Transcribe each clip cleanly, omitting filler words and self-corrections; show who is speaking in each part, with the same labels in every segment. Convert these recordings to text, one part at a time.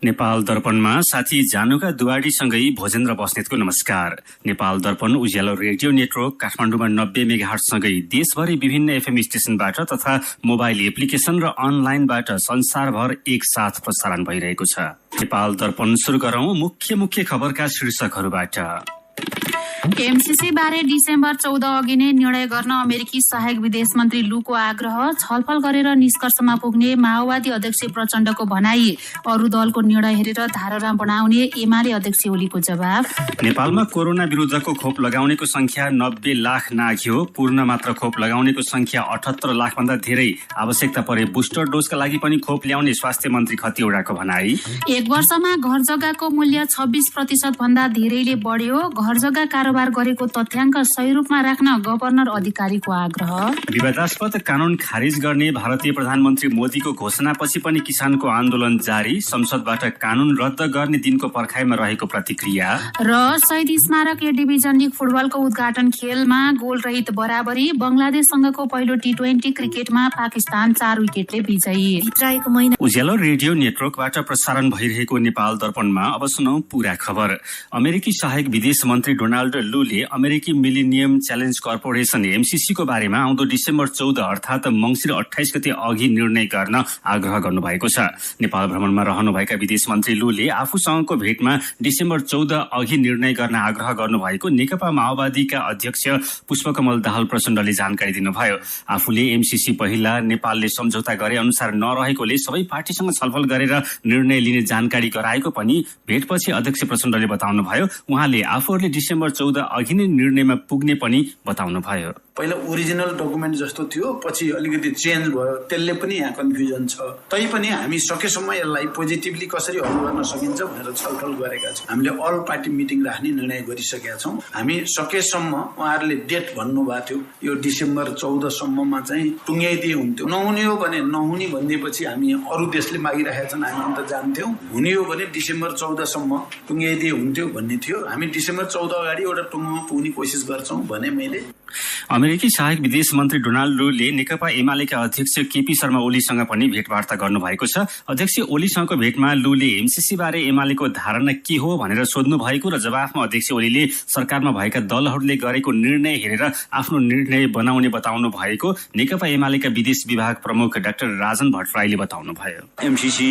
Speaker 1: नेपाल दर्पणमा साथी जानुका दुवाडीसँगै भोजेन्द्र बस्नेतको नमस्कार। नेपाल दर्पण उज्यालो रेडियो नेटवर्क काठमाडौँमा 90 मेगाहर्ट्जसँगै देशभरि विभिन्न एफएम स्टेशनबाट तथा मोबाइल एप्लिकेशन र अनलाइनबाट संसारभर एकसाथ प्रसारण भइरहेको छ। नेपाल दर्पण सुरु गरौं मुख्य खबरका शीर्षकहरूबाट।
Speaker 2: एमसीसी बारे डिसेम्बर 14 अघि नै निर्णय गर्न अमेरिकी सहायक विदेश मन्त्री लूको आग्रह, छलफल गरेर निष्कर्षमा पुग्ने माओवादी अध्यक्ष प्रचण्डको भनाई, अरू दलको निर्णय हेरेर धारणा बनाउने एमाले अध्यक्ष ओलीको जवाब।
Speaker 1: नेपालमा कोरोना विरुद्धको खोप लगाउनेको संख्या 90 लाख नाघ्यो। पूर्ण मात्रा खोप लगाउनेको संख्या 78 लाख भन्दा धेरै। आवश्यकता परे बुस्टर डोजका लागि पनि खोप ल्याउने स्वास्थ्य मन्त्री खतिवड़ाको भनाई।
Speaker 2: एक वर्षमा घर जग्गाको मूल्य 26% भन्दा धेरैले बढ्यो। घर जग्गा कारोबार गरेको तथ्याङ्क सही रूपमा राख्न गभर्नर अधिकारीको आग्रह।
Speaker 1: विवादास्पद कानून खारिज गर्ने भारतीय प्रधानमन्त्री मोदीको घोषणापछि पनि किसानको आन्दोलन जारी। संसदबाट कानून रद्द गर्ने दिनको पर्खाइमा रहेको प्रतिक्रिया।
Speaker 2: र शहीद स्मारक ए डिभिजन लीग फुटबलको उद्घाटन खेलमा गोल रहित बराबरी। बंगलादेशसँगको पहिलो टी20 क्रिकेटमा पाकिस्तान 4 विकेटले विजयी।
Speaker 1: उज्यालो रेडियो नेटवर्कबाट प्रसारण भइरहेको नेपाल दर्पणमा अब सुनौ पूरा खबर। अमेरिकी सहायक विदेश मन्त्री डोनाल्ड लूले अमेरिकी मिलेनियम च्यालेन्ज कर्पोरेसन एमसीसी को बारेमा आउँदो डिसेम्बर 14 अर्थात मंसिर 28 गते अघि निर्णय गर्न आग्रह गर्नुभएको छ। नेपाल भ्रमणमा रहनुभएका विदेश मन्त्री लूले आफूसँगको भेटमा डिसेम्बर 14 अघि निर्णय गर्न आग्रह गर्नुभएको नेकपा माओवादीका अध्यक्ष पुष्पकमल दाहाल प्रचण्डले जानकारी दिनुभयो। आफूले एमसीसी पहिला नेपालले सम्झौता गरे अनुसार नरहेकोले सबै पार्टीसँग छलफल गरेर निर्णय लिने जानकारी गराएको पनि भेटपछि अध्यक्ष प्रचण्डले बताउनुभयो। उहाँले आफूहरूले डिसेम्बर 14 अघि नै निर्णयमा पुग्ने पनि बताउनु भयो।
Speaker 3: पहिला ओरिजिनल डकुमेन्ट जस्तो थियो, पछि अलिकति चेन्ज भयो, त्यसले पनि यहाँ कन्फ्युजन छ। तैपनि हामी सकेसम्म यसलाई पोजिटिभली कसरी हल गर्न सकिन्छ भनेर छलफल गरेका छौँ। हामीले अल पार्टी मिटिङ राख्ने निर्णय गरिसकेका छौँ। हामी सकेसम्म उहाँहरूले डेट भन्नुभएको थियो, यो डिसेम्बर 14 सम्ममा चाहिँ टुङ्ग्याइदिए हुन्थ्यो। नहुने हो भने नहुने भनिदिएपछि हामी अरू देशले मागिरहेका छन्, हामी अन्त जान्थ्यौँ। हुने हो भने डिसेम्बर 14 सम्म टुङ्ग्याइदिए हुन्थ्यो भन्ने थियो। हामी डिसेम्बर 14 अगाडि एउटा टुङ्गोमा पुग्ने कोसिस गर्छौँ भने मैले।
Speaker 1: अमेरिकी सहायक विदेश मन्त्री डोनाल्ड लूले नेकपा एमालेका अध्यक्ष केपी शर्मा ओलीसँग पनि भेटवार्ता गर्नुभएको छ। अध्यक्ष ओलीसँगको भेटमा लूले एमसीसी बारे एमालेको धारणा के हो भनेर सोध्नु भएको र जवाफमा अध्यक्ष ओलीले सरकारमा भएका दलहरूले गरेको निर्णय हेरेर आफ्नो निर्णय बनाउने बताउनु भएको नेकपा एमालेका विदेश विभाग प्रमुख डाक्टर राजन भट्टराईले बताउनु भयो।
Speaker 4: एमसीसी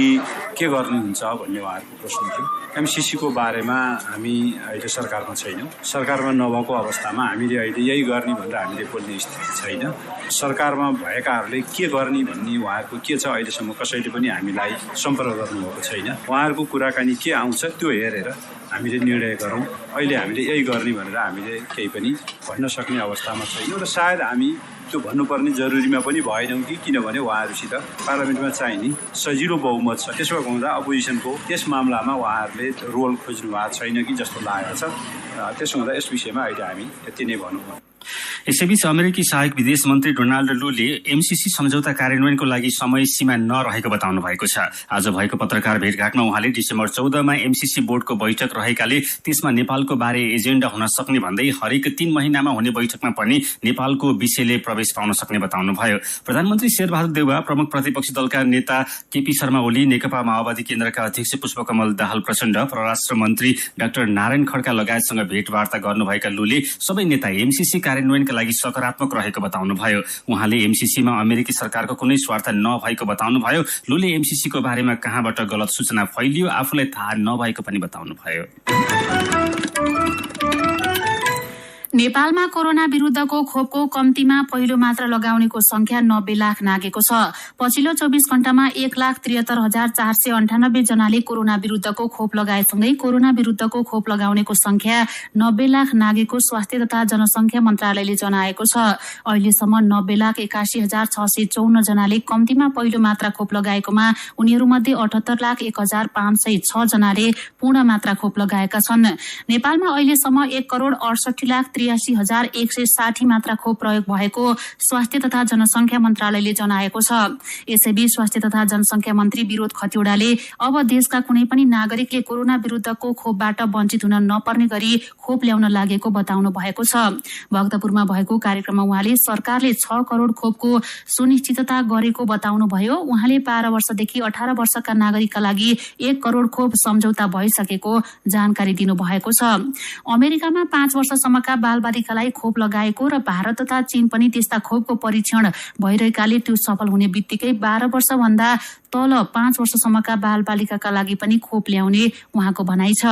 Speaker 4: के गर्नुहुन्छ भन्ने उहाँहरूको प्रश्न थियो। एमसीसी को बारेमा हामी अहिले सरकारमा छैनौँ। सरकारमा नभएको अवस्थामा हामीले अहिले यही गर्ने भनेर हामीले बोल्ने स्थिति छैन। सरकारमा भएकाहरूले के गर्ने भन्ने उहाँहरूको के छ अहिलेसम्म कसैले पनि हामीलाई सम्पर्क गर्नुभएको छैन। उहाँहरूको कुराकानी के आउँछ त्यो हेरेर हामीले निर्णय गरौँ। अहिले हामीले यही गर्ने भनेर हामीले केही पनि भन्न सक्ने अवस्थामा छैनौँ र सायद हामी त्यो भन्नुपर्ने जरुरीमा पनि भएनौँ कि किनभने उहाँहरूसित पार्लियामेन्टमा चाहिने सजिलो बहुमत छ। त्यसो हुँदा अपोजिसनको त्यस मामलामा उहाँहरूले रोल खोज्नु भएको छैन कि जस्तो लागेको छ। त्यसो हुँदा यस विषयमा अहिले हामी यति नै भनौँ।
Speaker 1: यसैबीच अमेरिकी सहायक विदेश मन्त्री डोनाल्ड लूले एमसीसी सम्झौता कार्यान्वयनको लागि समय सीमा नरहेको बताउनु भएको छ। आज भएको पत्रकार भेटघाटमा उहाँले डिसेम्बर 14 मा एमसीसी बोर्डको बैठक रहेकाले त्यसमा नेपालको बारे एजेन्डा हुन सक्ने भन्दै हरेक 3 महिनामा हुने बैठकमा पनि नेपालको विषयले प्रवेश पाउन सक्ने बताउनु भयो। प्रधानमन्त्री शेरबहादुर देउवा, प्रमुख प्रतिपक्षी दलका नेता केपी शर्मा ओली, नेकपा माओवादी केन्द्रका अध्यक्ष पुष्पकमल दाहाल प्रचण्ड, परराष्ट्र मन्त्री डाक्टर नारायण खड्का लगायतसँग भेटवार्ता गर्नुभएका लूले सबै नेता एमसीसी कार्यान्वयनका लागि सकारात्मक रहेको बताउनुभयो। उहाँले एमसीसीमा अमेरिकी सरकारको कुनै स्वार्थ नभएको बताउनुभयो। लूले एमसीसीको बारेमा कहाँबाट गलत सूचना फैलियो आफूलाई थाहा नभएको पनि बताउनुभयो।
Speaker 2: नेपालमा कोरोना विरुद्धको खोपको कम्तीमा पहिलो मात्रा लगाउनेको संख्या 90 लाख नागेको छ। पछिल्लो 24 घण्टामा 1,73,498 जनाले कोरोना विरुद्धको खोप लगाएसँगै कोरोना विरुद्धको खोप लगाउनेको संख्या 90 लाख नागेको स्वास्थ्य तथा जनसंख्या मन्त्रालयले जनाएको छ। अहिलेसम्म 90,81,654 जनाले कम्तीमा पहिलो मात्रा खोप लगाएकोमा उनीहरूमध्ये 78,01,506 जनाले पूर्ण मात्रा खोप लगाएका छन्। नेपालमा अहिलेसम्म 1,68,63,000 83,160 मात्रा खोप प्रयोग भएको स्वास्थ्य तथा जनसंख्या मन्त्रालयले जनाएको छ। यसैबीच स्वास्थ्य तथा जनसंख्या मन्त्री विरोध खतिवड़ाले अब देशका कुनै पनि नागरिकले कोरोना विरुद्धको खोपबाट वञ्चित हुन नपर्ने गरी खोप ल्याउन लागेको बताउनु भएको छ। भक्तपुरमा भएको कार्यक्रममा उहाँले सरकारले 6 करोड़ खोपको सुनिश्चितता गरेको बताउनुभयो। उहाँले 12 वर्षदेखि 18 वर्षका नागरिकका लागि 1 करोड़ खोप सम्झौता भइसकेको जानकारी दिनुभएको छ। अमेरिकामा 5 वर्षसम्मका बालबालिकालाई खोप लगाएको र भारत तथा चीन पनि त्यस्ता खोपको परीक्षण भइरहेकाले त्यो सफल हुने बित्तिकै 12 वर्षभन्दा तल 5 वर्षसम्मका बालबालिकाका लागि पनि खोप ल्याउने उहाँको भनाइ छ।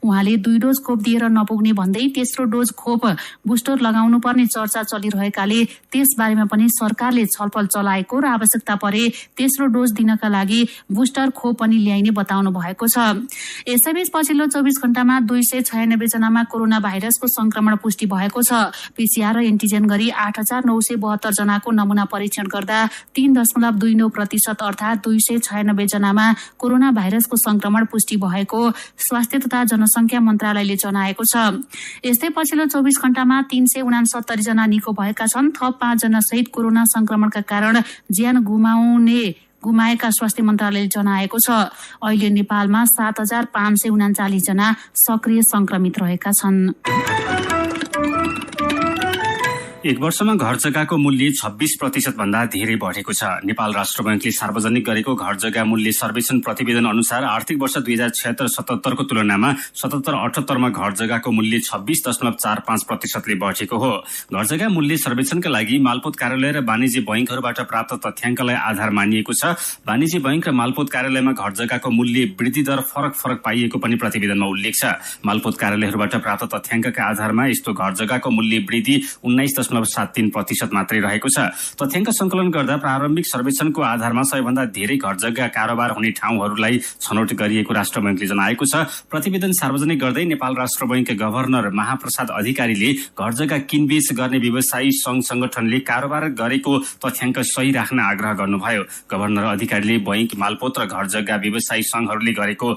Speaker 2: उहाँले 2 डोज खोप दिएर नपुग्ने भन्दै तेस्रो डोज खोप बुस्टर लगाउनु पर्ने चर्चा चलिरहेकाले त्यसबारेमा पनि सरकारले छलफल चलाएको र आवश्यकता परे तेस्रो डोज दिनका लागि बुस्टर खोप पनि ल्याइने बताउनु भएको छ। यसैबीच पछिल्लो 24 घण्टामा 296 जनामा कोरोना भाइरसको संक्रमण पुष्टि भएको छ। पीसीआर र एन्टिजेन गरी 8,972 जनाको नमूना परीक्षण गर्दा 3.29% अर्थात 296 जनामा कोरोना भाइरसको संक्रमण पुष्टि भएको स्वास्थ्य तथा जनसंख्या मन्त्रालयले जनाएको छ। यस्तै पछिल्लो 24 घण्टामा 369 जना निको भएका छन्। थप 5 जना सहित कोरोना संक्रमणका कारण ज्यान गुमाएका स्वास्थ्य मन्त्रालयले जनाएको छ। अहिले नेपालमा 7,539 जना सक्रिय संक्रमित रहेका छन्।
Speaker 1: एक वर्षमा घर जग्गाको मूल्य 26% भन्दा धेरै बढेको छ। नेपाल राष्ट्र बैंकले सार्वजनिक गरेको घर जग्गा मूल्य सर्वेक्षण प्रतिवेदन अनुसार आर्थिक वर्ष 2076-77 को तुलनामा 77-78 मा घर जग्गाको मूल्य 26.45% ले बढेको हो। घर जग्गा मूल्य सर्वेक्षणका लागि मालपोत कार्यालय र वाणिज्य बैंकहरूबाट प्राप्त तथ्याङ्कलाई आधार मानिएको छ। वाणिज्य बैंक र मालपोत कार्यालयमा घर जग्गाको मूल्य वृद्धि दर फरक पाइएको पनि प्रतिवेदनमा उल्लेख छ। मालपोत कार्यालयहरूबाट प्राप्त तथ्याङ्कका आधारमा यस्तो घर जग्गाको मूल्य वृद्धि 19.73% मात्रै रहेको छ। तथ्याङ्क संकलन गर्दा प्रारम्भिक सर्वेक्षणको आधारमा सबैभन्दा धेरै घर जग्गा कारोबार हुने ठाउँहरूलाई छनौट गरिएको राष्ट्र बैंकले जनाएको छ। प्रतिवेदन सार्वजनिक गर्दै नेपाल राष्ट्र बैंक गभर्नर महाप्रसाद अधिकारीले घर जग्गा किनबेच गर्ने व्यवसायी संघ संगठनले कारोबार गरेको तथ्याङ्क सही राख्न आग्रह गर्नुभयो। गभर्नर अधिकारीले बैंक, मालपोत र घर जग्गा व्यवसायी संघहरूले गरेको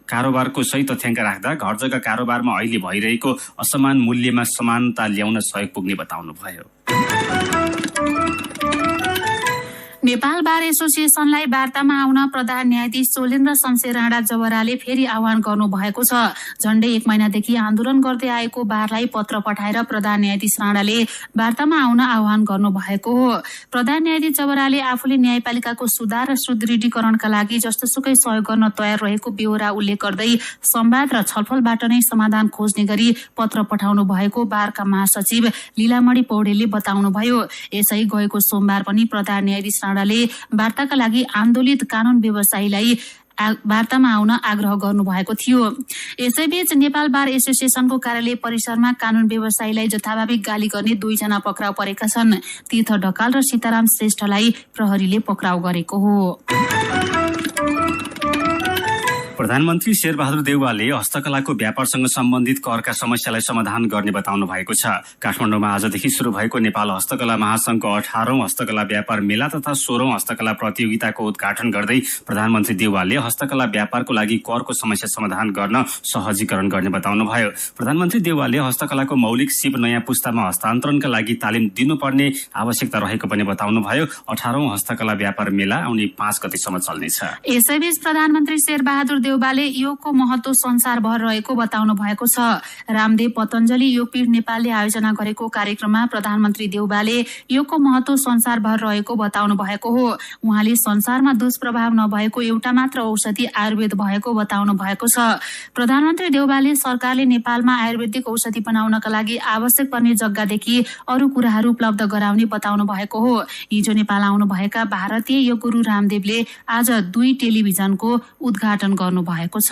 Speaker 1: कारोबारको सही तथ्याङ्क राख्दा घर जग्गा कारोबारमा अहिले भइरहेको असमान मूल्यमा समानता ल्याउन सहयोग पुग्ने बताउनुभयो।
Speaker 2: नेपाल बार एसोसिएसनलाई वार्तामा आउन प्रधान न्यायाधीश सोलेन्द्र शमशेर राणा जवराले फेरि आह्वान गर्नु भएको छ। झण्डै 1 महिनादेखि आन्दोलन गर्दै आएको बारलाई पत्र पठाएर प्रधान न्यायाधीश राणाले वार्तामा आउन आह्वान गर्नु भएको हो। प्रधान न्यायाधीश जवराले आफूले न्यायपालिकाको सुधार र सुदृढीकरणका लागि जस्तोसुकै सहयोग गर्न तयार रहेको बेहोरा उल्लेख गर्दै संवाद र छलफलबाट नै समाधान खोज्ने गरी पत्र पठाउनु भएको बारका महासचिव लीलामणि पौडेलले बताउनुभयो। यसै गएको सोमबार पनि प्रधान न्यायाधीश राणाले वार्ताका लागि आन्दोलित कानून व्यवसायीलाई वार्तामा आउन आग्रह गर्नु भएको थियो। यसैबीच नेपाल बार एसोसिएसनको कार्यालय परिसरमा कानून व्यवसायीलाई जथाभावी गाली गर्ने 2 जना पक्राउ परेका छन्। तीर्थ ढकाल र सीताराम श्रेष्ठलाई प्रहरीले पक्राउ गरेको हो।
Speaker 1: प्रधानमन्त्री शेरबहादुर देउवाले हस्तकलाको व्यापारसँग सम्बन्धित करका समस्यालाई समाधान गर्ने बताउनु भएको छ। काठमाडौँमा आजदेखि शुरू भएको नेपाल हस्तकला महासंघको 18औं हस्तकला व्यापार मेला तथा 16औं हस्तकला प्रतियोगिताको उद्घाटन गर्दै प्रधानमन्त्री देउवाले हस्तकला व्यापारको लागि करको समस्या समाधान गर्न सहजीकरण गर्ने बताउनुभयो। प्रधानमन्त्री देउवाले हस्तकलाको मौलिक सिप नयाँ पुस्तामा हस्तान्तरणका लागि तालिम दिनुपर्ने आवश्यकता रहेको पनि बताउनुभयो। 18औं हस्तकला व्यापार मेला आउने 5 गतेसम्म चल्नेछ।
Speaker 2: यसैबीच प्रधानमन्त्री शेरबहादुर देउवाले योगको महत्व संसारभर रहेको बताउनु भएको छ। रामदेव पतञ्जलि योगपीठ नेपालले आयोजना गरेको कार्यक्रममा प्रधानमन्त्री देउवाले योगको महत्व संसारभर रहेको बताउनु भएको हो। उहाँले संसारमा दुष्प्रभाव नभएको एउटा मात्र औषधि आयुर्वेद भएको बताउनु भएको छ। प्रधानमन्त्री देउवाले सरकारले नेपालमा आयुर्वेदिक औषधि बनाउनका लागि आवश्यक पर्ने जग्गादेखि अरू कुराहरू उपलब्ध गराउने बताउनु भएको हो। हिजो नेपाल आउनुभएका भारतीय योग गुरु रामदेवले आज 2 टेलिभिजनको उद्घाटन गर्नु भएको छ।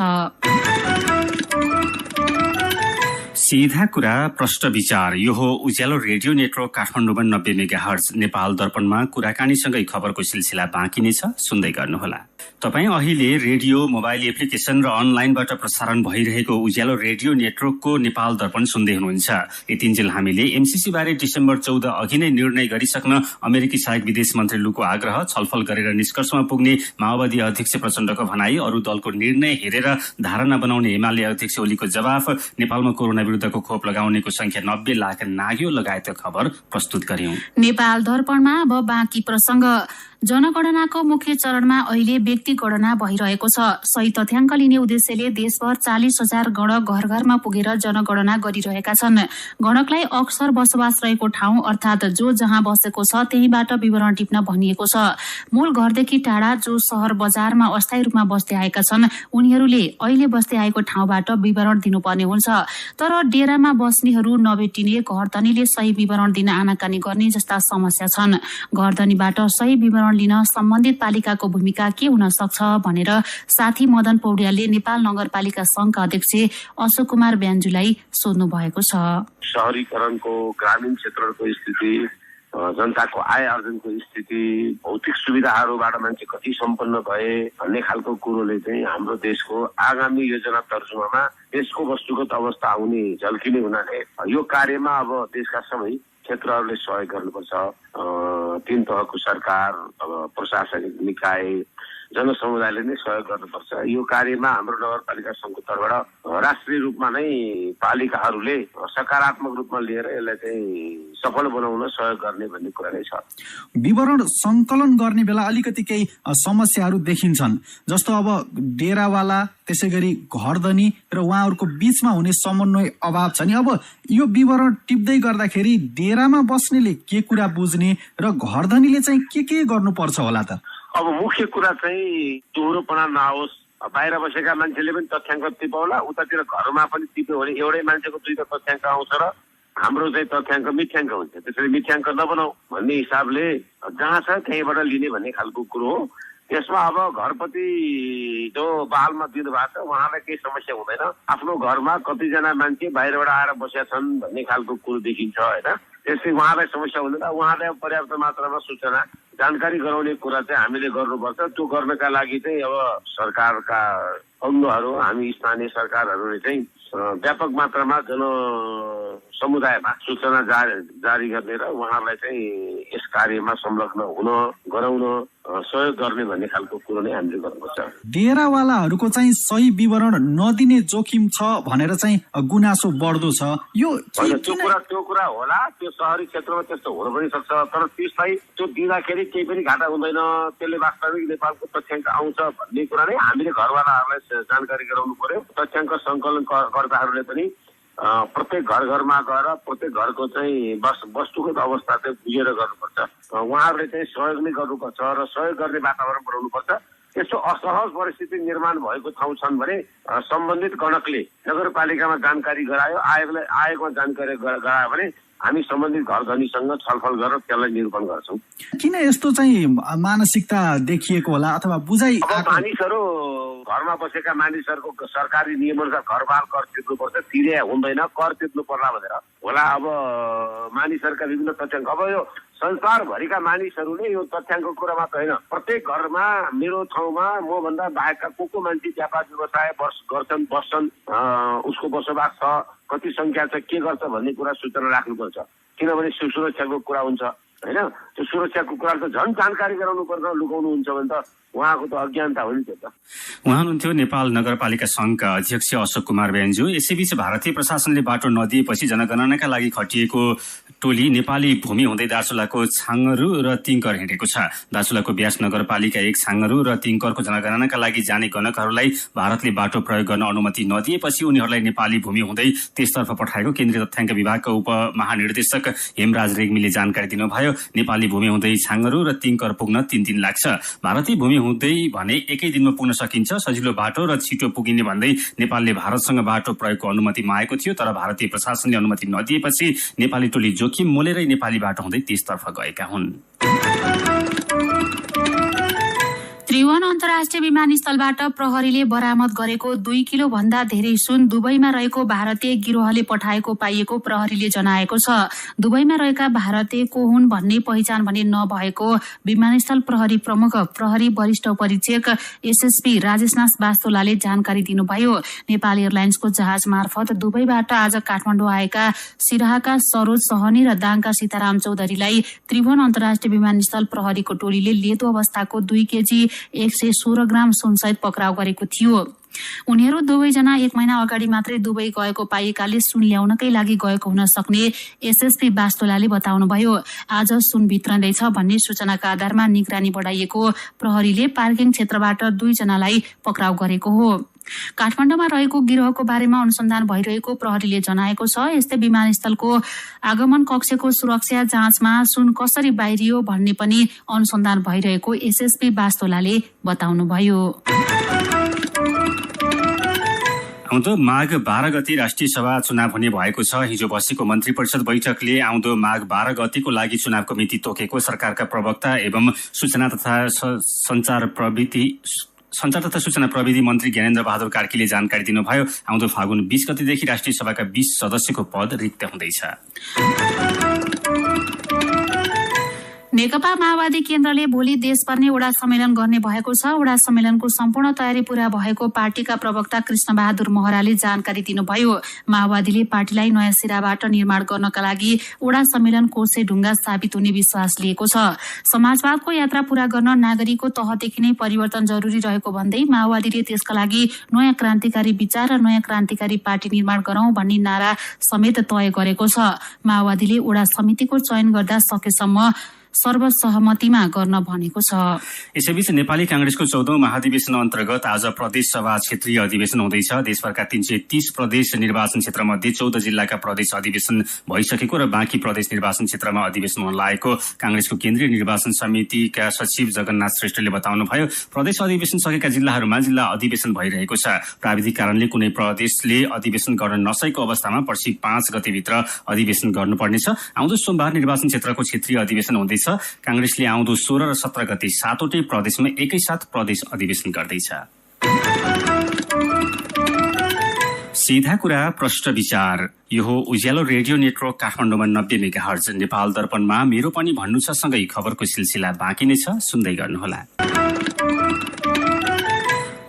Speaker 1: सीधा कुरा प्रष्ट विचार। यो हो उज्यालो रेडियो नेटवर्क काठमाडौँमा 90 मेगाहर्ज। नेपाल दर्पणमा कुराकानीसँगै खबरको सिलसिला बाँकी नै छ, सुन्दै गर्नुहोला। तपाईँ अहिले रेडियो, मोबाइल एप्लिकेशन र अनलाइनबाट प्रसारण भइरहेको उज्यालो रेडियो नेटवर्कको नेपाल दर्पण सुन्दै हुनुहुन्छ। यतिन्जेल हामीले एमसीसी बारे डिसेम्बर 14 अघि नै निर्णय गरिसक्न अमेरिकी सहायक विदेश मन्त्री लूको आग्रह, छलफल गरेर निष्कर्षमा पुग्ने माओवादी अध्यक्ष प्रचण्डको भनाई, अरू दलको निर्णय हेरेर धारणा बनाउने एमाले अध्यक्ष ओलीको जवाफ, नेपालमा कोरोना विरुद्धको खोप लगाउनेको संख्या 90 लाख नाग्यो लगायतका खबर प्रस्तुत गर्यौं।
Speaker 2: नेपाल दर्पणमा अब बाँकी प्रसंग। जनगणनाको मुख्य चरणमा अहिले व्यक्ति गणना भइरहेको छ। सही तथ्याङ्क लिने उद्देश्यले देशभर 40,000 गणक घर घरमा पुगेर जनगणना गरिरहेका छन्। गणकलाई अक्सर बसोबास रहेको ठाउँ अर्थात जो जहाँ बसेको छ त्यहीबाट विवरण टिप्न भनिएको छ। मूल घरदेखि टाढा जो शहर बजारमा अस्थायी रूपमा बस्दै आएका छन् उनीहरूले अहिले बस्दै आएको ठाउँबाट विवरण दिनुपर्ने हुन्छ। तर डेरामा बस्नेहरू नभेटिने, घरधनीले सही विवरण दिन आनाकानी गर्ने जस्ता समस्या छन्। घरधनीबाट सही विवरण लिन सम्बन्धित पालिकाको भूमिका के हुन सक्छ भनेर साथी मदन पौड्यालले नेपाल नगरपालिका संघका अध्यक्ष अशोक कुमार ब्यान्जुलाई सोध्नु भएको छ।
Speaker 5: शहरीकरणको, ग्रामीण क्षेत्रको स्थिति, जनताको आय आर्जनको स्थिति, भौतिक सुविधाहरूबाट मान्छे कति सम्पन्न भए भन्ने खालको कुरोले चाहिँ हाम्रो देशको आगामी योजना तर्जुमामा देशको वस्तुगत अवस्था आउने झल्किने हुनाले यो कार्यमा अब देशका सबै क्षेत्रहरूले सहयोग गर्नुपर्छ। 3 तहको सरकार, प्रशासनिक निकाय, जनसमुदायले नै सहयोग गर्नुपर्छ। यो कार्यमा हाम्रो नगरपालिका संघको तर्फबाट राष्ट्रिय रूपमा नै पालिकाहरूले सकारात्मक रूपमा लिएर यसलाई चाहिँ सफल बनाउन सहयोग गर्ने भन्ने कुरा नै छ।
Speaker 6: विवरण संकलन गर्ने बेला अलिकति केही समस्याहरू देखिन्छन्, जस्तो अब डेरावाला, त्यसै गरी घरधनी र उहाँहरूको बीचमा हुने समन्वय अभाव छ नि। अब यो विवरण टिप्दै गर्दाखेरि डेरामा बस्नेले के कुरा बुझ्ने र घरधनीले चाहिँ के गर्नुपर्छ होला त?
Speaker 5: अब मुख्य कुरा चाहिँ दोहोरोपना नहोस्। बाहिर बसेका मान्छेले पनि तथ्याङ्क टिपाउला, उतातिर घरमा पनि टिप्यो भने एउटै मान्छेको 2टा तथ्याङ्क आउँछ र हाम्रो चाहिँ तथ्याङ्क मिथ्याङ्क हुन्छ। त्यसरी मिथ्याङ्क नबनाऊ भन्ने हिसाबले जहाँ छ त्यहीँबाट लिने भन्ने खालको कुरो हो। त्यसमा अब घरपति जो बहालमा दिनुभएको छ उहाँलाई केही समस्या हुँदैन। आफ्नो घरमा कतिजना मान्छे बाहिरबाट आएर बसेका छन् भन्ने खालको कुरो देखिन्छ होइन। त्यसै उहाँलाई समस्या हुँदैन। उहाँलाई पर्याप्त मात्रामा सूचना जानकारी गराउने कुरा चाहिँ हामीले गर्नुपर्छ। त्यो गर्नका लागि चाहिँ अब सरकारका अङ्गहरू, हामी स्थानीय सरकारहरूले चाहिँ व्यापक मात्रामा जन समुदायमा सूचना जारी गर्ने र उहाँहरूलाई चाहिँ यस कार्यमा संलग्न हुन गराउन सहयोग गर्ने भन्ने खालको कुरो नै हामीले गर्नुपर्छ।
Speaker 6: डेरावालाहरूको चाहिँ सही विवरण नदिने जोखिम छ भनेर चाहिँ गुनासो बढ्दो छ। यो
Speaker 5: त्यो कुरा होला, त्यो शहरी क्षेत्रमा त्यस्तो हुन पनि सक्छ। तर त्यसलाई त्यो दिँदाखेरि केही पनि घाटा हुँदैन, त्यसले वास्तविक नेपालको तथ्याङ्क आउँछ भन्ने कुरा नै हामीले घरवालाहरूलाई जानकारी गराउनु पर्यो। तथ्याङ्क सङ्कलन कर्ताहरूले पनि प्रत्येक घर घरमा गएर प्रत्येक घरको चाहिँ वस्तुगत अवस्था चाहिँ बुझेर गर्नुपर्छ। उहाँहरूले चाहिँ सहयोग नै गर्नुपर्छ र सहयोग गर्ने वातावरण बनाउनुपर्छ। त्यस्तो असहज परिस्थिति निर्माण भएको ठाउँ छन् भने सम्बन्धित गणकले नगरपालिकामा जानकारी गरायो, आयोगमा जानकारी गरायो भने हामी सम्बन्धित घरधनीसँग छलफल गरेर त्यसलाई निरूपण गर्छौँ।
Speaker 6: किन यस्तो चाहिँ मानसिकता देखिएको होला अथवा बुझाइ?
Speaker 5: मानिसहरू घरमा बसेका मानिसहरूको सरकारी नियमअनुसार घरबाल कर तिर्नुपर्छ, तिरे हुँदैन, कर तिर्नु पर्ला भनेर होला। अब मानिसहरूका विभिन्न तथ्याङ्क, अब यो संसारभरिका मानिसहरूले यो तथ्याङ्कको कुरा मात्र होइन, प्रत्येक घरमा मेरो ठाउँमा मभन्दा बाहेकका को मान्छे व्यापार व्यवसाय गर्छन्, बस्छन्, उसको बसोबास छ, कति सङ्ख्या छ, के गर्छ भन्ने कुरा सूचना राख्नुपर्छ। किनभने सुरक्षाको कुरा हुन्छ होइन। त्यो सुरक्षाको कुरा त झन् जानकारी गराउनु पर्छ। लुकाउनुहुन्छ भने त उहाँको त अज्ञानता हो नि। त्यो त
Speaker 1: उहाँ हुनुहुन्थ्यो नेपाल नगरपालिका संघका अध्यक्ष अशोक कुमार ब्यान्जु। यसैबीच भारतीय प्रशासनले बाटो नदिएपछि जनगणनाका लागि खटिएको टोली नेपाली भूमि हुँदै दार्चुलाको छाङ्गरू र तिङ्कर हिँडेको छ। दार्चुलाको ब्यास नगरपालिका 1 छाङ्गरू र तिङ्करको जनगणनाका लागि जाने गणकहरूलाई भारतले बाटो प्रयोग गर्न अनुमति नदिएपछि उनीहरूलाई नेपाली भूमि हुँदै त्यसतर्फ पठाएको केन्द्रीय तथ्याङ्क विभागका उपमहानिर्देशक हेमराज रेग्मीले जानकारी दिनुभयो। नेपाली भूमि हुँदै छाङ्गरू र तिङ्कर पुग्न 3 दिन लाग्छ। भारतीय भूमि हुँदै भने एकै दिनमा पुग्न सकिन्छ। सजिलो बाटो र छिटो पुगिने भन्दै नेपालले भारतसँग बाटो प्रयोगको अनुमति मागेको थियो, तर भारतीय प्रशासनले अनुमति नदिएपछि नेपाली टोली जोखिम मोलेरै नेपाली बाटो हुँदै त्यसतर्फ गएका हुन्।
Speaker 2: त्रिभुवन अन्तर्राष्ट्रिय विमानस्थलबाट प्रहरीले बरामद गरेको 2 किलो भन्दा धेरै सुन दुबईमा रहेको भारतीय गिरोहले पठाएको पाइएको प्रहरीले जनाएको छ। दुबईमा रहेका भारतीय को हुन् भन्ने पहिचान भने नभएको विमानस्थल प्रहरी प्रमुख प्रहरी वरिष्ठ परीक्षक एसएसपी राजेशनाथ वास्तोलाले जानकारी दिनुभयो। नेपाल एयरलाइन्सको जहाज मार्फत दुबईबाट आज काठमाडौँ आएका सिराहाका सरोज सहनी र दाङका सीताराम चौधरीलाई त्रिभुवन अन्तर्राष्ट्रिय विमानस्थल प्रहरीको टोलीले लेतो अवस्थाको 2 केजी 116 ग्राम सुनसहित पक्राउ गरेको थियो। उनीहरू दुवैजना 1 महिना अगाडि मात्रै दुबई गएको पाइएकाले सुन ल्याउनकै लागि गएको हुन सक्ने एसएसपी वास्तोलाले बताउनुभयो। आज सुन भित्रँदैछ भन्ने सूचनाका आधारमा निगरानी बढाइएको प्रहरीले पार्किङ क्षेत्रबाट 2 जनालाई पक्राउ गरेको हो। काठमाडौँमा रहेको गिरोहको बारेमा अनुसन्धान भइरहेको प्रहरीले जनाएको छ। यस्तै विमानस्थलको आगमन कक्षको सुरक्षा जाँचमा सुन कसरी बाहिरियो भन्ने पनि अनुसन्धान भइरहेको एसएसपी वास्तोलाले बताउनुभयो।
Speaker 1: आउँदो माघ 12 गते राष्ट्रिय सभा चुनाव हुने भएको छ। हिजो बसेको मन्त्री परिषद बैठकले आउँदो माघ 12 गतेको लागि चुनावको मिति तोकेको सरकारका प्रवक्ता एवं सूचना तथा सूचना प्रविधि मन्त्री ज्ञानेन्द्र बहादुर कार्कीले जानकारी दिनुभयो। आउँदो फागुन 20 गतेदेखि राष्ट्रिय सभाका 20 सदस्यको पद रिक्त हुँदैछ।
Speaker 2: नेकपा माओवादी केन्द्रले भोलि देश पर्ने वडा सम्मेलन गर्ने भएको छ। वडा सम्मेलनको सम्पूर्ण तयारी पूरा भएको पार्टीका प्रवक्ता कृष्ण बहादुर महराले जानकारी दिनुभयो। माओवादीले पार्टीलाई नयाँ सिराबाट निर्माण गर्नका लागि वडा सम्मेलन कोर्से ढुङ्गा साबित हुने विश्वास लिएको छ। समाजवादको यात्रा पूरा गर्न नागरिकको तहदेखि नै परिवर्तन जरुरी रहेको भन्दै माओवादीले त्यसका लागि नयाँ क्रान्तिकारी विचार र नयाँ क्रान्तिकारी पार्टी निर्माण गरौं भन्ने नारा समेत तय गरेको छ। माओवादीले वडा समितिको चयन गर्दा सकेसम्म सर्वसहमतिमा गर्न भनेको छ।
Speaker 1: यसैबीच नेपाली कांग्रेसको 14औं महाधिवेशन अन्तर्गत आज प्रदेश सभा क्षेत्रीय अधिवेशन हुँदैछ। देशभरका 330 प्रदेश निर्वाचन क्षेत्र मध्ये 14 जिल्लाका प्रदेश अधिवेशन भइसकेको र बाँकी प्रदेश निर्वाचन क्षेत्रमा अधिवेशन हुन लागेको कांग्रेसको केन्द्रीय निर्वाचन समितिका सचिव जगन्नाथ श्रेष्ठले बताउनुभयो। प्रदेश अधिवेशन सकेका जिल्लाहरूमा जिल्ला अधिवेशन भइरहेको छ। प्राविधिक कारणले कुनै प्रदेशले अधिवेशन गर्न नसकेको अवस्थामा पर्सि 5 गतेभित्र अधिवेशन गर्नुपर्नेछ। आउँदो सोमबार निर्वाचन क्षेत्रको क्षेत्रीय अधिवेशन हुँदैछ। कांग्रेसले आउँदो 16 र 17 गते 7वटै प्रदेशमा एकैसाथ प्रदेश अधिवेशन गर्दैछ। सीधा कुरा प्रष्ट विचार। यो हो उज्यालो रेडियो नेटवर्क काठमाडौँमा 90 मेगाहर्ज। नेपाल दर्पणमा मेरो पनि भन्नु छ सँगै खबरको सिलसिला बाँकी नै छ, सुन्दै गर्नुहोला।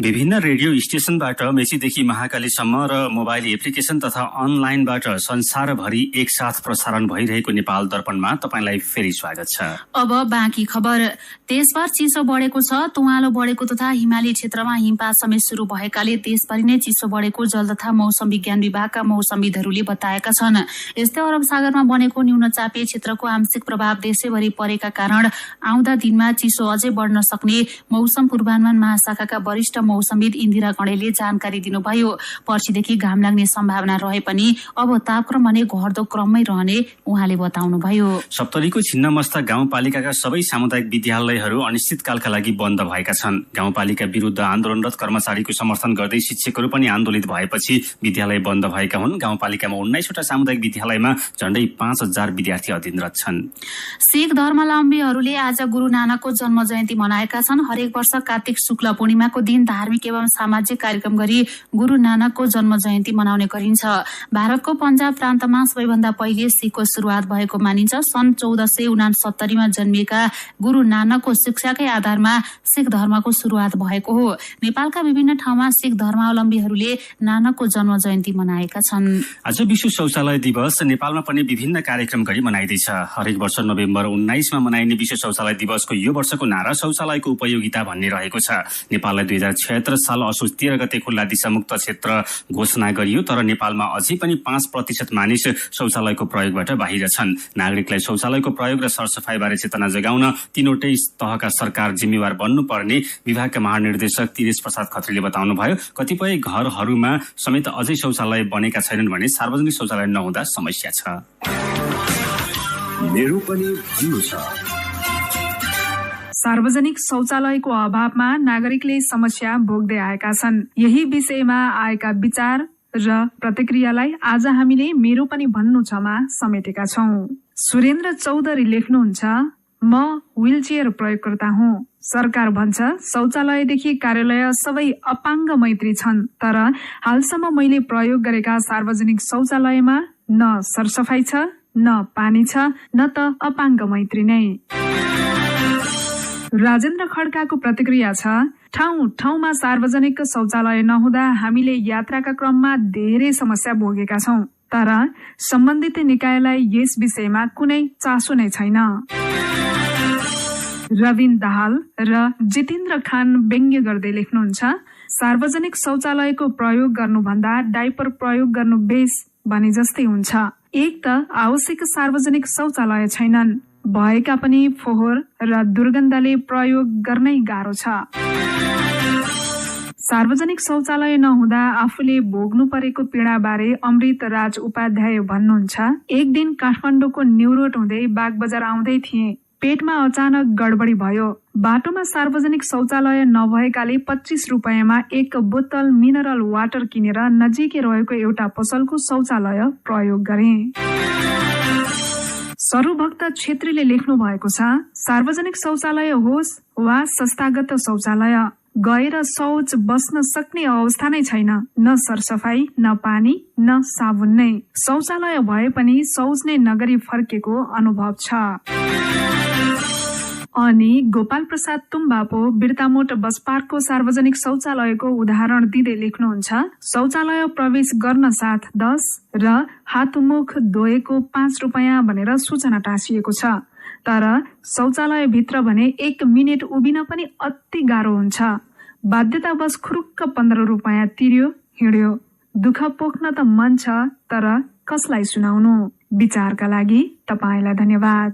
Speaker 1: विभिन्न रेडियो स्टेशनबाट मेचीदेखि महाकालीसम्म र मोबाइल एप्लिकेशन तथा अनलाइनबाट संसारभरि एकसाथ प्रसारण भइरहेको नेपाल दर्पणमा तपाईंलाई फेरि स्वागत छ।
Speaker 2: अब बाँकी खबर। देशभर चिसो बढेको छ। तुवालो बढेको तथा हिमाली क्षेत्रमा हिमपात समेत शुरू भएकाले देशभरि नै चिसो बढेको जल तथा मौसम विज्ञान विभागका मौसमविदहरूले बताएका छन्। यस्तै अरब सागरमा बनेको न्यूनचापीय क्षेत्रको आंशिक प्रभाव देशैभरि परेका कारण आउँदा दिनमा चिसो अझै बढ्न सक्ने मौसम पूर्वानुमान महाशाखाका वरिष्ठ मौसमविद इन्दिरा गणेलले जानकारी दिनुभयो। पर्सिदेखि घाम लाग्ने सम्भावना रहे पनि अब तापक्रम भने घट्दो क्रममै रहने उहाँले बताउनुभयो।
Speaker 1: सप्तरीको छिन्नमस्ता गाउँपालिकाका सबै सामुदायिक विद्यालयहरू अनिश्चितकालका लागि बन्द भएका छन्। गाउँपालिका विरुद्ध आन्दोलनरत कर्मचारीको समर्थन गर्दै शिक्षकहरू पनि आन्दोलित भएपछि विद्यालय बन्द भएका हुन्। गाउँपालिकामा 19वटा सामुदायिक विद्यालयमा झण्डै 5000 विद्यार्थी अध्ययनरत छन्।
Speaker 2: सिख धर्मावलम्बीहरूले आज गुरु नानकको जन्म जयन्ती मनाएका छन्। हरेक वर्ष कार्तिक शुक्ल पूर्णिमाको दिन धार्मिक एवं सामाजिक कार्यक्रम गरी गुरु नानकको जन्म जयन्ती मनाउने गरिन्छ। भारतको पञ्जाब प्रान्तमा सबैभन्दा पहिले सिखको शुरूआत भएको मानिन्छ। सन् 1469 मा जन्मिएका गुरु नानकको शिक्षाकै आधारमा सिख धर्मको शुरूआत भएको हो। नेपालका विभिन्न ठाउँमा सिख धर्मावलम्बीहरूले नानकको जन्म जयन्ती मनाएका छन्।
Speaker 1: आज विश्व शौचालय दिवस नेपालमा पनि विभिन्न कार्यक्रम गरी मनाइँदैछ। हरेक वर्ष नोभेम्बर 19 मा मनाइने विश्व शौचालय दिवसको यो वर्षको नारा शौचालयको उपयोगिता भन्ने रहेको छ। नेपाललाई 2076 साल असोज 13 गते खुल्ला दिशामुक्त क्षेत्र घोषणा गरियो, तर नेपालमा अझै पनि 5% मानिस शौचालयको प्रयोगबाट बाहिर छन्। नागरिकलाई शौचालयको प्रयोग र सरसफाईबारे चेतना जगाउन तीनवटै तहका सरकार जिम्मेवार बन्नुपर्ने विभागका महानिर्देशक तिरेश प्रसाद खत्रीले बताउनुभयो। कतिपय घरहरूमा समेत अझै शौचालय बनेका छैनन् भने सार्वजनिक शौचालय नहुँदा समस्या छ।
Speaker 7: मेरो पनि भन्नु छ।
Speaker 8: सार्वजनिक शौचालयको अभावमा नागरिकले समस्या भोग्दै आएका छन्। यही विषयमा आएका विचार र प्रतिक्रियालाई आज हामीले मेरो पनि भन्नु छमा समेटेका छौं। सुरेन्द्र चौधरी लेख्नुहुन्छ, म व्हीलचेयर प्रयोगकर्ता हुँ। सरकार भन्छ शौचालयदेखि कार्यालय सबै अपाङ्ग मैत्री छन्, तर हालसम्म मैले प्रयोग गरेका सार्वजनिक शौचालयमा न सरसफाई छ, न पानी छ, न त अपाङ्ग मैत्री नै। राजेन्द्र खड्काको प्रतिक्रिया छ, ठाउँ ठाउँमा सार्वजनिक शौचालय नहुँदा हामीले यात्राका क्रममा धेरै समस्या भोगेका छौं, तर सम्बन्धित निकायलाई यस विषयमा कुनै चासो नै छैन। रविन दाहाल र जितेन्द्र खान व्यङ्ग्य गर्दै लेख्नुहुन्छ, सार्वजनिक शौचालयको प्रयोग गर्नुभन्दा डाइपर प्रयोग गर्नु बेस भने जस्तै हुन्छ। एक त आवश्यक सार्वजनिक शौचालय छैनन्, भएका पनि फोहोर र दुर्गन्धले प्रयोग गर्नै गाह्रो छ। सार्वजनिक शौचालय नहुँदा आफूले भोग्नु परेको पीडाबारे अमृत राज उपाध्याय भन्नुहुन्छ, एक दिन काठमाडौँको न्युरोड हुँदै बागबजार आउँदै थिएँ, पेटमा अचानक गडबडी भयो। बाटोमा सार्वजनिक शौचालय नभएकाले 25 रुपियाँमा एक बोतल मिनरल वाटर किनेर नजिकै रहेको एउटा पसलको शौचालय प्रयोग गरे। सरुभक्त छेत्रीले लेख्नु भएको छ, सार्वजनिक शौचालय होस् वा संस्थागत शौचालय, गएर शौच बस्न सक्ने अवस्था नै छैन, न सरसफाई, न पानी, न साबुन नै। शौचालय भए पनि शौच नै नगरी फर्केको अनुभव छ। अनि गोपाल प्रसाद तुम्बापो बिर्तामोट बस पार्कको सार्वजनिक शौचालयको उदाहरण दिँदै लेख्नुहुन्छ, शौचालय प्रवेश गर्न साथ 10 र हातमुख धोएको 5 रुपियाँ भनेर सूचना टाँसिएको छ, तर शौचालय भित्र भने 1 मिनेट उभिन पनि अति गाह्रो हुन्छ। बाध्यतावश खुरुक्क 15 रुपियाँ तिर्यो, हिँड्यो। दुःख पोख्न त मन छ, तर कसलाई सुनाउनु? विचारका लागि तपाईलाई धन्यवाद।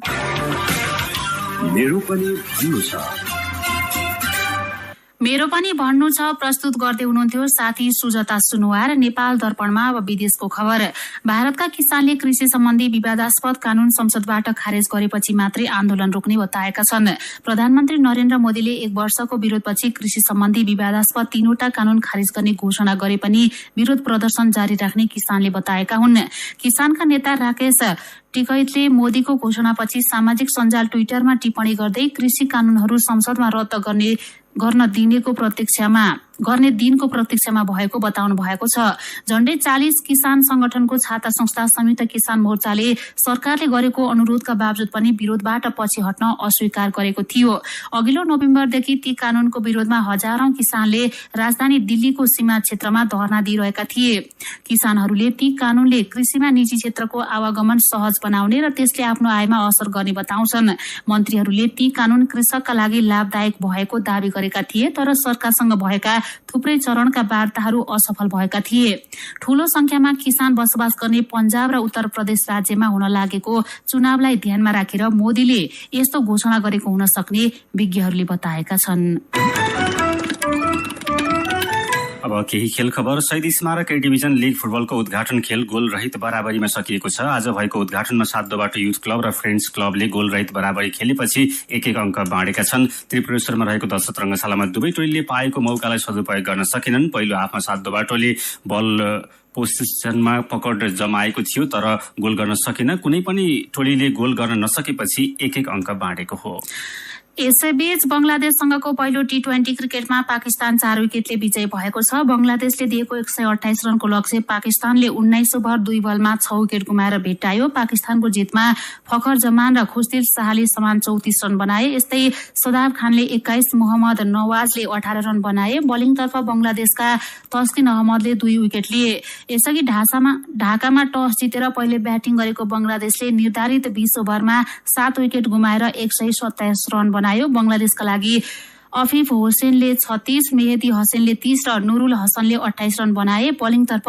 Speaker 7: मेरो पनि भन्नु छ।
Speaker 2: मेरो पनि भन्नु छ प्रस्तुत गर्दै हुनुहुन्थ्यो साथी सुजता सुनुवार। नेपाल दर्पणमा अब विदेशको खबर। भारतका किसानले कृषि सम्बन्धी विवादास्पद कानून संसदबाट खारेज गरेपछि मात्रै आन्दोलन रोक्ने बताएका छन्। प्रधानमन्त्री नरेन्द्र मोदीले 1 वर्षको विरोधपछि कृषि सम्बन्धी विवादास्पद 3वटा कानून खारेज गर्ने घोषणा गरे पनि विरोध प्रदर्शन जारी राख्ने किसानले बताएका हुन्। किसानका नेता राकेश टिकैतले मोदीको घोषणापछि सामाजिक सञ्जाल ट्विटरमा टिप्पणी गर्दै कृषि कानूनहरू संसदमा रद्द गर्ने दिनको प्रतीक्षामा भएको बताउनु भएको छ। झण्डै 40 किसान संगठनको छाता संस्था संयुक्त किसान मोर्चाले सरकारले गरेको अनुरोधका बावजुद पनि विरोधबाट पछि हट्न अस्वीकार गरेको थियो। अघिल्लो नोभेम्बरदेखि ती कानूनको विरोधमा हजारौं किसानले राजधानी दिल्लीको सीमा क्षेत्रमा धरना दिइरहेका थिए। किसानहरूले ती कानूनले कृषिमा निजी क्षेत्रको आवागमन सहज बनाउने र त्यसले आफ्नो आयमा असर गर्ने बताउँछन्। मन्त्रीहरूले ती कानून कृषकका लागि लाभदायक भएको दावी गरेका थिए, तर सरकारसँग भएका थुप्रै चरणका वार्ताहरू असफल भएका थिए। ठूलो संख्यामा किसान बसोबास गर्ने पञ्जाब र उत्तर प्रदेश राज्यमा हुन लागेको चुनावलाई ध्यानमा राखेर मोदीले यस्तो घोषणा गरेको हुन सक्ने विज्ञहरूले बताएका छन्।
Speaker 1: अब केही खेल खबर। शहीद स्मारक ए डिभिजन लीग फुटबलको उद्घाटन खेल गोल रहित बराबरीमा सकिएको छ। आज भएको उद्घाटनमा 7 दोबाटो युथ क्लब र फ्रेन्ड्स क्लबले गोल रहित बराबरी खेलेपछि 1-1 अङ्क बाँडेका छन्। त्रिपुरेश्वरमा रहेको दशरथ रङ्गशालामा दुवै टोलीले पाएको मौकालाई सदुपयोग गर्न सकेनन्। पहिलो हाफमा 7 दोबाटोले बल पोजिसनमा पकड जमाएको थियो, तर गोल गर्न सकेन। कुनै पनि टोलीले गोल गर्न नसकेपछि 1-1 अङ्क बाँडेको हो।
Speaker 2: यसैबीच बंगलादेशसँगको पहिलो टी20 क्रिकेटमा पाकिस्तान 4 विकेटले विजयी भएको छ। बंगलादेशले दिएको 128 रनको लक्ष्य पाकिस्तानले 19 ओभर 2 बलमा 6 विकेट गुमाएर भेट्टायो। पाकिस्तानको जितमा फखर जमान र खुशदिल शाहले समान 34 रन बनाए। यस्तै सदाब खानले 21, मोहम्मद नवाजले 18 रन बनाए। बलिङतर्फ बंगलादेशका तस्किन अहमदले 2 विकेट लिए। यसअघि ढाकामा टस जितेर पहिले ब्याटिङ गरेको बंगलादेशले निर्धारित 20 ओभरमा 7 विकेट गुमाएर 127 रन बनायो। बंगलादेशका लागि अफिफ होसेनले 36, मेहेदी हसनले 30 र नुरुल हसनले 28 रन बनाए। बलिङतर्फ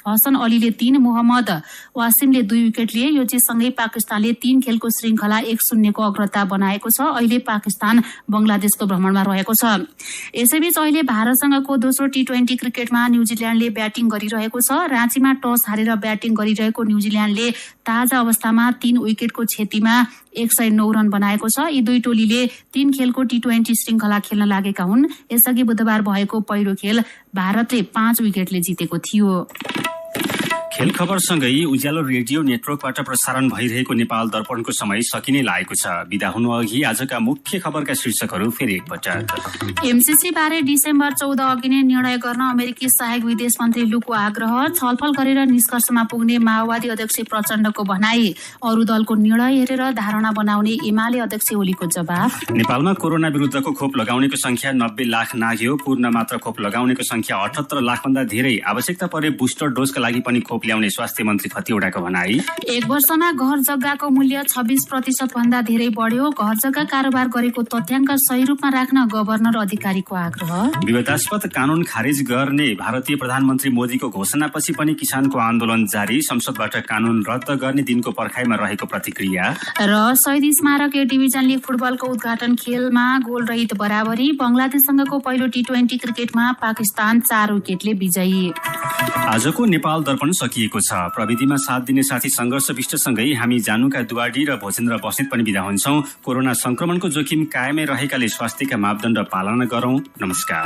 Speaker 2: हसन अलीले 3, मोहम्मद वासिमले 2 विकेट लिए। यो जितसँगै पाकिस्तानले 3 खेलको श्रृङ्खला 1-0 को अग्रता बनाएको छ। अहिले पाकिस्तान बंगलादेशको भ्रमणमा रहेको छ। यसैबीच अहिले भारतसँगको दोस्रो टी20 क्रिकेटमा न्यूजील्याण्डले ब्याटिङ गरिरहेको छ। राँचीमा टस हारेर ब्याटिङ गरिरहेको न्यूजील्याण्डले ताजा अवस्थामा 3 विकेटको क्षतिमा 109 रन बनाएको छ। यी दुई टोलीले 3 खेलको टी20 श्रृङ्खला खेल्न लागेका हुन्। यसअघि बुधबार भएको पहिलो खेल भारतले 5 विकेटले जितेको थियो।
Speaker 1: खेल खबरसँगै उज्यालो रेडियो नेटवर्कबाट प्रसारण भइरहेको नेपाल दर्पणको समय सकिने लागेको छ। बिदा हुनु अघि आजका मुख्य खबरका शीर्षकहरू फेरि एकपटक।
Speaker 2: एमसीसी बारे डिसेम्बर 14 अघि नै निर्णय गर्न अमेरिकी सहायक विदेश मन्त्री लूको आग्रह, छलफल गरेर निष्कर्षमा पुग्ने माओवादी अध्यक्ष प्रचण्डको भनाई, अरू दलको निर्णय हेरेर धारणा बनाउने एमाले अध्यक्ष ओलीको जवाफ।
Speaker 1: नेपालमा कोरोना विरुद्धको खोप लगाउनेको संख्या 90 लाख नाग्यो। पूर्ण मात्रा खोप लगाउनेको संख्या 78 लाखभन्दा धेरै। आवश्यकता परे बुस्टर डोजका लागि पनि खोप ल्याउने स्वास्थ्य मन्त्री खतिवड़ाको भनाई।
Speaker 2: एक वर्षमा घर जग्गाको मूल्य 26% भन्दा धेरै बढ्यो। घर जग्गा कारोबार गरेको तथ्याङ्क सही रूपमा राख्न गभर्नर अधिकारीको आग्रह।
Speaker 1: विवादास्पद कानून खारेज गर्ने भारतीय प्रधानमन्त्री मोदीको घोषणापछि पनि किसानको आन्दोलन जारी। संसदबाट कानून रद्द गर्ने दिनको पर्खाइमा रहेको प्रतिक्रिया।
Speaker 2: र शहीद स्मारक ए डिभिजन लिग फुटबलको उद्घाटन खेलमा गोल रहित बराबरी। बंगलादेशसँगको पहिलो टी20 क्रिकेटमा पाकिस्तान 4 विकेटले विजयी।
Speaker 1: आजको नेपाल दर्पण सकिएको छ। प्रविधिमा साथ दिने साथी संघर्ष विष्टसँगै हामी जानुका दुवाडी र भोजेन्द्र बस्नेत पनि बिदा हुन्छौं। कोरोना संक्रमणको जोखिम कायमै रहेकाले स्वास्थ्यका मापदण्ड पालना गरौं। नमस्कार।